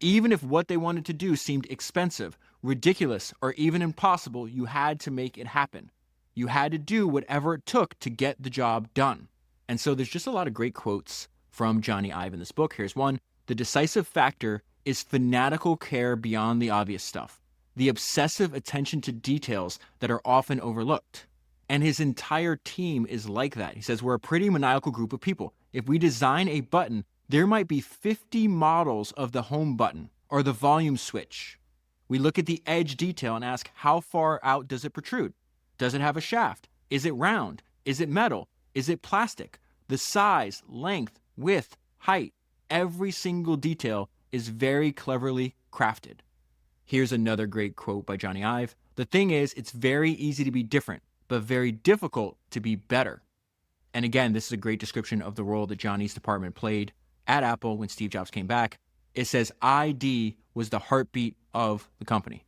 Even if what they wanted to do seemed expensive, ridiculous, or even impossible, you had to make it happen. You had to do whatever it took to get the job done. And so there's just a lot of great quotes from Jony Ive in this book. Here's one. The decisive factor is fanatical care beyond the obvious stuff, the obsessive attention to details that are often overlooked. And his entire team is like that. He says, we're a pretty maniacal group of people. If we design a button, there might be 50 models of the home button or the volume switch. We look at the edge detail and ask, how far out does it protrude? Does it have a shaft? Is it round? Is it metal? Is it plastic? The size, length, width, height, every single detail is very cleverly crafted. Here's another great quote by Jony Ive. The thing is, it's very easy to be different, but very difficult to be better. And again, this is a great description of the role that Jony's department played at Apple when Steve Jobs came back. It says ID was the heartbeat of the company.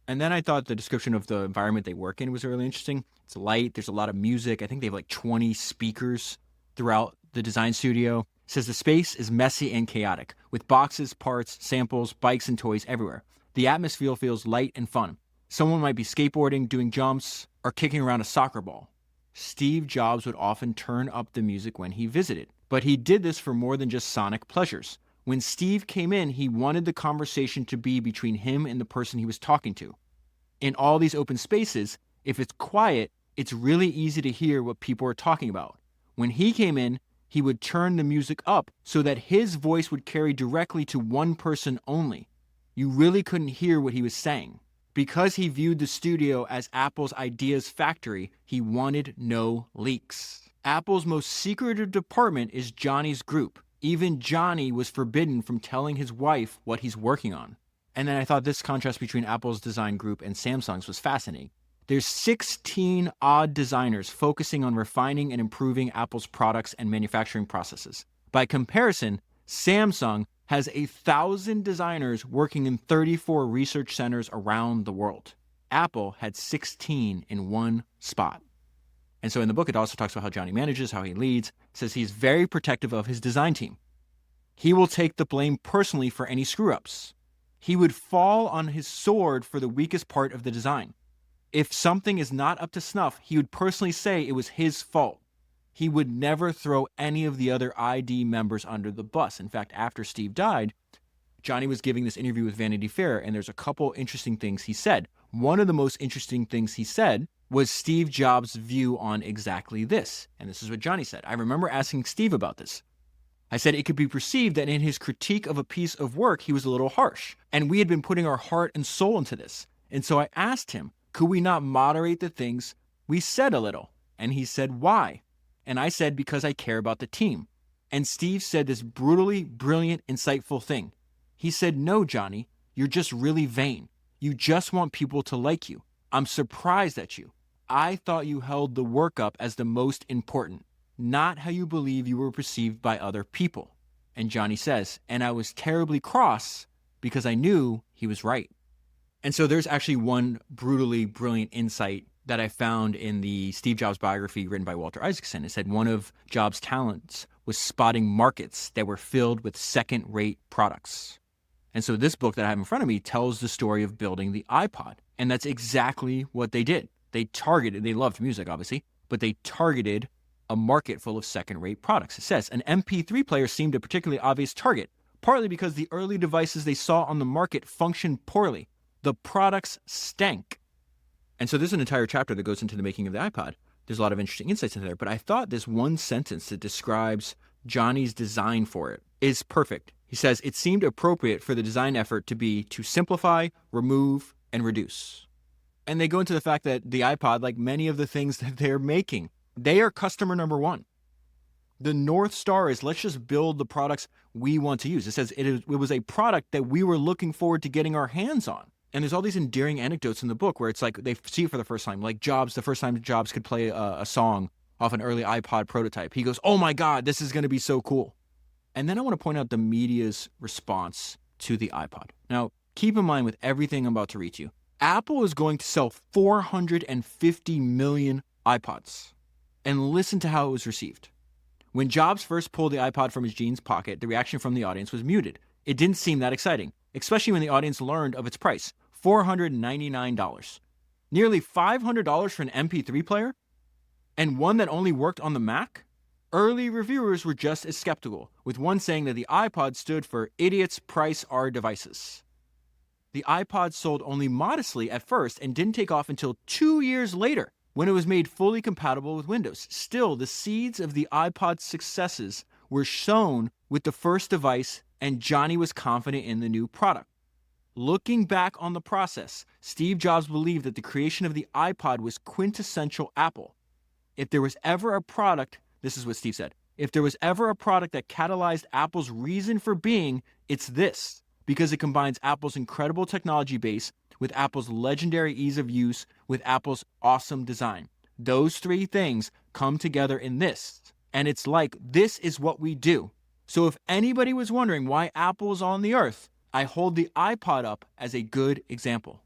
And then I thought the description of the environment they work in was really interesting. It's light. There's a lot of music. I think they have like 20 speakers throughout the design studio. It says the space is messy and chaotic, with boxes, parts, samples, bikes, and toys everywhere. The atmosphere feels light and fun. Someone might be skateboarding, doing jumps, or kicking around a soccer ball. Steve Jobs would often turn up the music when he visited, but he did this for more than just sonic pleasures. When Steve came in, he wanted the conversation to be between him and the person he was talking to. In all these open spaces, if it's quiet, it's really easy to hear what people are talking about. When he came in, he would turn the music up so that his voice would carry directly to one person only. You really couldn't hear what he was saying. Because he viewed the studio as Apple's ideas factory, he wanted no leaks. Apple's most secretive department is Jony's group. Even Jony was forbidden from telling his wife what he's working on. And then I thought this contrast between Apple's design group and Samsung's was fascinating. There's 16 odd designers focusing on refining and improving Apple's products and manufacturing processes. By comparison, Samsung has 1,000 designers working in 34 research centers around the world. Apple had 16 in one spot. And so in the book, it also talks about how Jony manages, how he leads. It says he's very protective of his design team. He will take the blame personally for any screw-ups. He would fall on his sword for the weakest part of the design. If something is not up to snuff, he would personally say it was his fault. He would never throw any of the other ID members under the bus. In fact, after Steve died, Jony was giving this interview with Vanity Fair, and there's a couple interesting things he said. One of the most interesting things he said was Steve Jobs' view on exactly this. And this is what Jony said. I remember asking Steve about this. I said it could be perceived that in his critique of a piece of work, he was a little harsh. And we had been putting our heart and soul into this. And so I asked him, could we not moderate the things we said a little? And he said, why? And I said, because I care about the team. And Steve said this brutally brilliant, insightful thing. He said, no, Jony, you're just really vain. You just want people to like you. I'm surprised at you. I thought you held the work up as the most important, not how you believe you were perceived by other people. And Jony says, and I was terribly cross because I knew he was right. And so there's actually one brutally brilliant insight that I found in the Steve Jobs biography written by Walter Isaacson. It said one of Jobs' talents was spotting markets that were filled with second-rate products. And so this book that I have in front of me tells the story of building the iPod. And that's exactly what they did. They loved music, obviously, but they targeted a market full of second-rate products. It says, an MP3 player seemed a particularly obvious target, partly because the early devices they saw on the market functioned poorly. The products stank. And so there's an entire chapter that goes into the making of the iPod. There's a lot of interesting insights in there, but I thought this one sentence that describes Jony's design for it is perfect. He says, it seemed appropriate for the design effort to be to simplify, remove, and reduce. And they go into the fact that the iPod, like many of the things that they're making, they are customer number one. The North Star is let's just build the products we want to use. It says it was a product that we were looking forward to getting our hands on. And there's all these endearing anecdotes in the book where it's like they see it for the first time. Like Jobs, the first time Jobs could play a song off an early iPod prototype. He goes, oh my God, this is going to be so cool. And then I want to point out the media's response to the iPod. Now, keep in mind with everything I'm about to read you, Apple is going to sell 450 million iPods. And listen to how it was received. When Jobs first pulled the iPod from his jeans pocket, the reaction from the audience was muted. It didn't seem that exciting, especially when the audience learned of its price, $499. Nearly $500 for an MP3 player? And one that only worked on the Mac? Early reviewers were just as skeptical, with one saying that the iPod stood for idiots price our devices. The iPod sold only modestly at first and didn't take off until 2 years later, when it was made fully compatible with Windows. Still, the seeds of the iPod's successes were sown with the first device, and Jony was confident in the new product. Looking back on the process, Steve Jobs believed that the creation of the iPod was quintessential Apple. If there was ever a product, this is what Steve said, if there was ever a product that catalyzed Apple's reason for being, it's this, because it combines Apple's incredible technology base with Apple's legendary ease of use, with Apple's awesome design. Those three things come together in this. And it's like, this is what we do. So if anybody was wondering why Apple is on the earth, I hold the iPod up as a good example.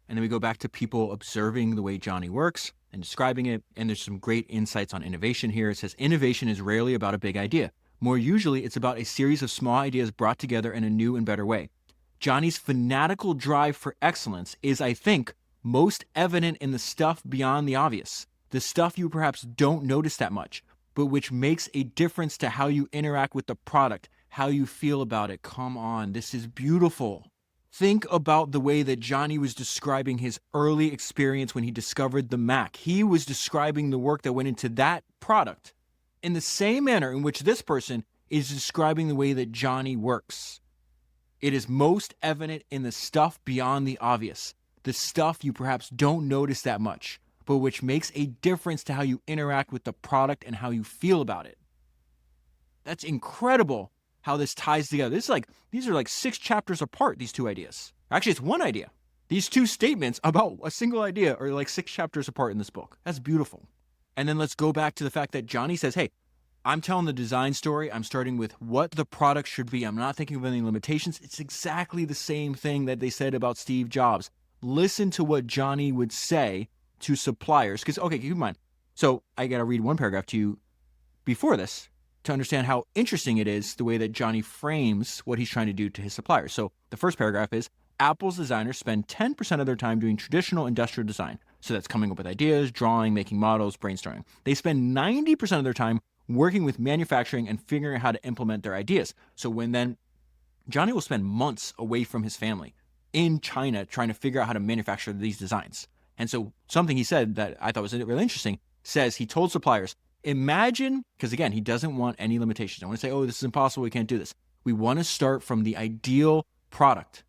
And then we go back to people observing the way Jony works and describing it. And there's some great insights on innovation here. It says innovation is rarely about a big idea. More usually, it's about a series of small ideas brought together in a new and better way. Jony's fanatical drive for excellence is, I think, most evident in the stuff beyond the obvious, the stuff you perhaps don't notice that much, but which makes a difference to how you interact with the product, how you feel about it. Come on, this is beautiful. Think about the way that Jony was describing his early experience when he discovered the Mac. He was describing the work that went into that product in the same manner in which this person is describing the way that Jony works. It is most evident in the stuff beyond the obvious, the stuff you perhaps don't notice that much, but which makes a difference to how you interact with the product and how you feel about it. That's incredible how this ties together. These are like 6 chapters apart, these two ideas. Actually, it's one idea. These two statements about a single idea are like 6 chapters apart in this book. That's beautiful. And then let's go back to the fact that Jony says, hey, I'm telling the design story. I'm starting with what the product should be. I'm not thinking of any limitations. It's exactly the same thing that they said about Steve Jobs. Listen to what Jony would say to suppliers. Because, okay, keep in mind. So I got to read one paragraph to you before this to understand how interesting it is the way that Jony frames what he's trying to do to his suppliers. So the first paragraph is, Apple's designers spend 10% of their time doing traditional industrial design. So that's coming up with ideas, drawing, making models, brainstorming. They spend 90% of their time working with manufacturing and figuring out how to implement their ideas. So when then Jony will spend months away from his family in China trying to figure out how to manufacture these designs. And so something he said that I thought was really interesting says he told suppliers, imagine, because again, he doesn't want any limitations. I want to say, oh, this is impossible. We can't do this. We want to start from the ideal product.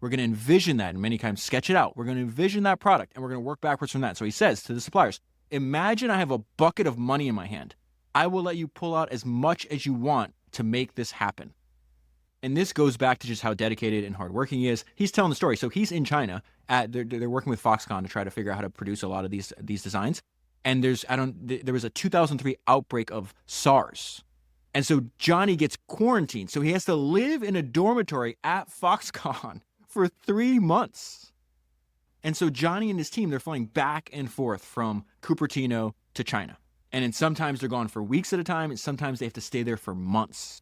We're going to envision that and many times sketch it out. We're going to envision that product and we're going to work backwards from that. So he says to the suppliers, imagine I have a bucket of money in my hand. I will let you pull out as much as you want to make this happen. And this goes back to just how dedicated and hardworking he is. He's telling the story. So he's in China. They're working with Foxconn to try to figure out how to produce a lot of these designs. And there was a 2003 outbreak of SARS. And so Jony gets quarantined. So he has to live in a dormitory at Foxconn for 3 months. And so Jony and his team, they're flying back and forth from Cupertino to China. And then sometimes they're gone for weeks at a time, and sometimes they have to stay there for months.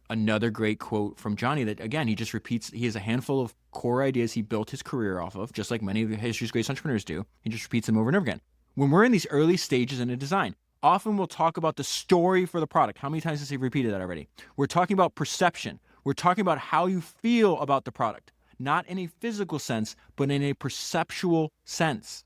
Another great quote from Jony that, again, he just repeats. He has a handful of core ideas he built his career off of, just like many of history's greatest entrepreneurs do. He just repeats them over and over again. When we're in these early stages in a design, often we'll talk about the story for the product. How many times has he repeated that already? We're talking about perception. We're talking about how you feel about the product, not in a physical sense, but in a perceptual sense.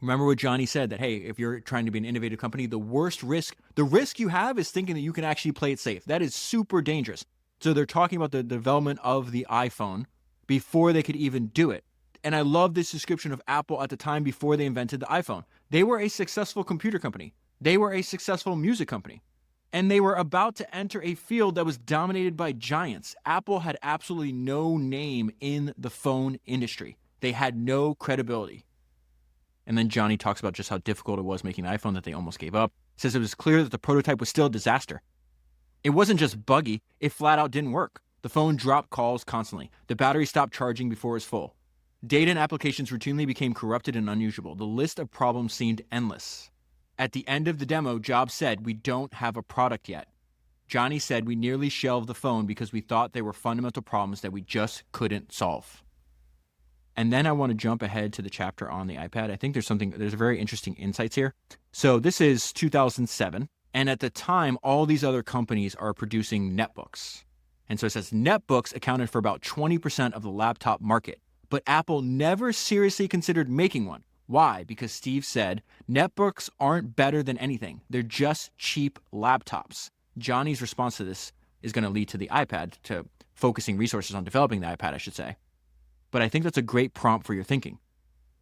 Remember what Jony said, that, hey, if you're trying to be an innovative company, the risk you have is thinking that you can actually play it safe. That is super dangerous. So they're talking about the development of the iPhone before they could even do it. And I love this description of Apple at the time before they invented the iPhone. They were a successful computer company. They were a successful music company. And they were about to enter a field that was dominated by giants. Apple had absolutely no name in the phone industry. They had no credibility. And then Jony talks about just how difficult it was making the iPhone, that they almost gave up. Says it was clear that the prototype was still a disaster. It wasn't just buggy, it flat out didn't work. The phone dropped calls constantly. The battery stopped charging before it was full. Data and applications routinely became corrupted and unusable. The list of problems seemed endless. At the end of the demo, Jobs said, "We don't have a product yet." Jony said, "We nearly shelved the phone because we thought they were fundamental problems that we just couldn't solve." And then I want to jump ahead to the chapter on the iPad. I think there's very interesting insights here. So this is 2007. And at the time, all these other companies are producing netbooks. And so it says netbooks accounted for about 20% of the laptop market. But Apple never seriously considered making one. Why? Because Steve said, netbooks aren't better than anything. They're just cheap laptops. Jony's response to this is going to lead to the iPad, to focusing resources on developing the iPad, I should say. But I think that's a great prompt for your thinking.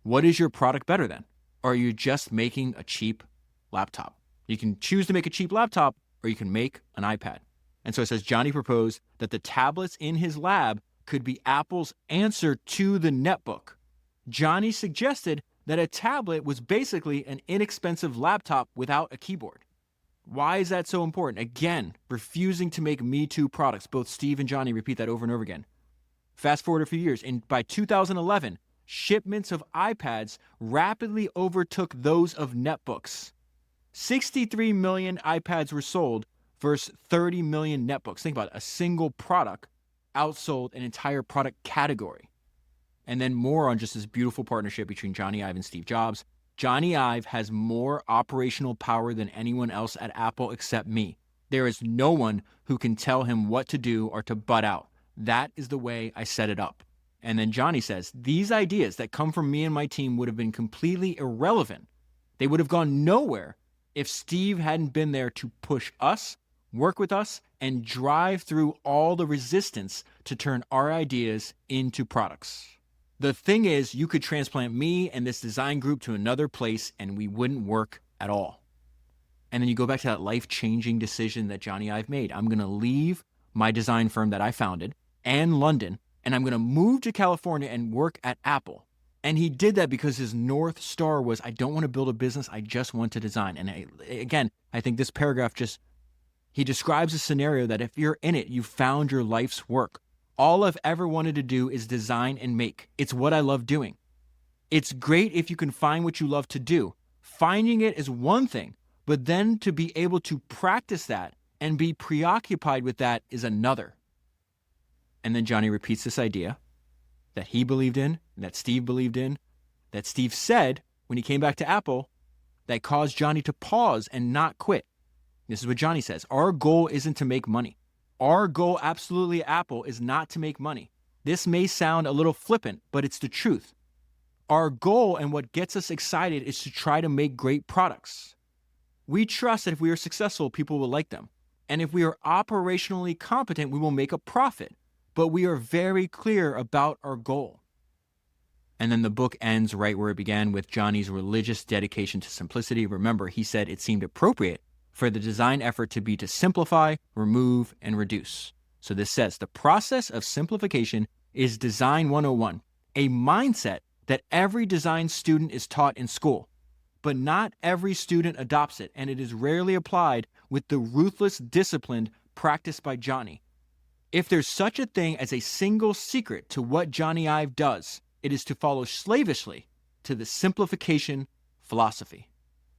What is your product better than? Or are you just making a cheap laptop? You can choose to make a cheap laptop, or you can make an iPad. And so it says Jony proposed that the tablets in his lab could be Apple's answer to the netbook. Jony suggested that a tablet was basically an inexpensive laptop without a keyboard. Why is that so important? Again, refusing to make Me Too products. Both Steve and Jony repeat that over and over again. Fast forward a few years, and by 2011, shipments of iPads rapidly overtook those of netbooks. 63 million iPads were sold versus 30 million netbooks. Think about it. A single product outsold an entire product category. And then more on just this beautiful partnership between Jony Ive and Steve Jobs. Jony Ive has more operational power than anyone else at Apple except me. There is no one who can tell him what to do or to butt out. That is the way I set it up. And then Jony says, these ideas that come from me and my team would have been completely irrelevant. They would have gone nowhere if Steve hadn't been there to push us, work with us, and drive through all the resistance to turn our ideas into products. The thing is, you could transplant me and this design group to another place and we wouldn't work at all. And then you go back to that life-changing decision that Jony Ive made. I'm going to leave my design firm that I founded and London, and I'm going to move to California and work at Apple. And he did that because his North Star was, I don't want to build a business, I just want to design. And I think this paragraph he describes a scenario that if you're in it, you found your life's work. All I've ever wanted to do is design and make. It's what I love doing. It's great if you can find what you love to do. Finding it is one thing, but then to be able to practice that and be preoccupied with that is another. And then Jony repeats this idea that he believed in, that Steve believed in, that Steve said when he came back to Apple, that caused Jony to pause and not quit. This is what Jony says. Our goal isn't to make money. Our goal absolutely at Apple is not to make money. This may sound a little flippant, but it's the truth. Our goal and what gets us excited is to try to make great products. We trust that if we are successful, people will like them. And if we are operationally competent, we will make a profit. But we are very clear about our goal. And then the book ends right where it began, with Jony's religious dedication to simplicity. Remember, he said it seemed appropriate for the design effort to be to simplify, remove, and reduce. So this says the process of simplification is Design 101, a mindset that every design student is taught in school. But not every student adopts it, and it is rarely applied with the ruthless discipline practiced by Jony. If there's such a thing as a single secret to what Jony Ive does, it is to follow slavishly to the simplification philosophy.